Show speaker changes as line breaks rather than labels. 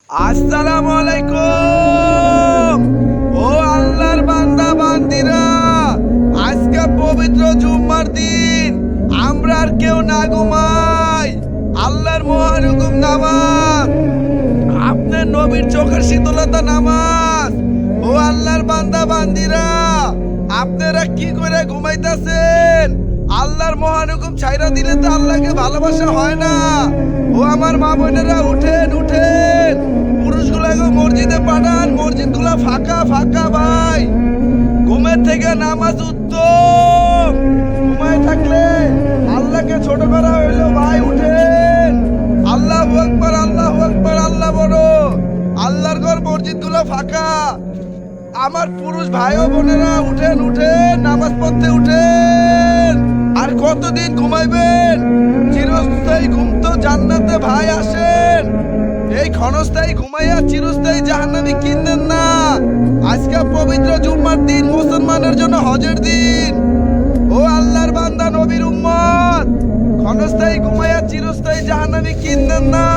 আসসালামু আলাইকুম। ও আল্লাহর বান্দা বান্দিরা, আজকে পবিত্র জুম্মার দিন আমরা আর কেউ না ঘুমাই। আল্লাহর মহান হুকুম নামাজ, আপনার নবীর চোখের শীতলতা নামাজ। ও আল্লাহর বান্দা বান্দিরা, আপনারা কি করে ঘুমাইতেছেন? আল্লাহর মহান হুকুম ছাইরা দিলে তো আল্লাহকে ভালোবাসা হয় না। ও আমার মা বোনেরা, উঠেন উঠেন, পুরুষগুলাকে মসজিদে পাঠান, মসজিদগুলা ফাঁকা ফাঁকা ভাই। ঘুমের থেকে নামাজ উত্তম। ঘুমায় থাকলে আল্লাহকে ছোট করা হইলো ভাই, উঠেন। আল্লাহু আকবার, আল্লাহু আকবার, আল্লাহ বড়। আল্লাহর ঘর মসজিদগুলো ফাঁকা। আমার পুরুষ ভাই ও বোনেরা, উঠেন উঠেন, নামাজ পড়তে উঠেন। আর কতদিন ঘুমাইবেন? চিরস্থায়ী ঘুম তো জান্নাতে ভাই, আসেন। এই ক্ষণস্থায়ী ঘুমাইয়া চিরস্থায়ী জাহান্নামী কিনবেন না। আজকে পবিত্র জুম্মার দিন, মুসলমানের জন্য হজের দিন। ও আল্লাহর বান্দা নবীর উম্মত, ক্ষণস্থায়ী ঘুমাইয়া চিরস্থায়ী জাহান্নামী কিনবেন না।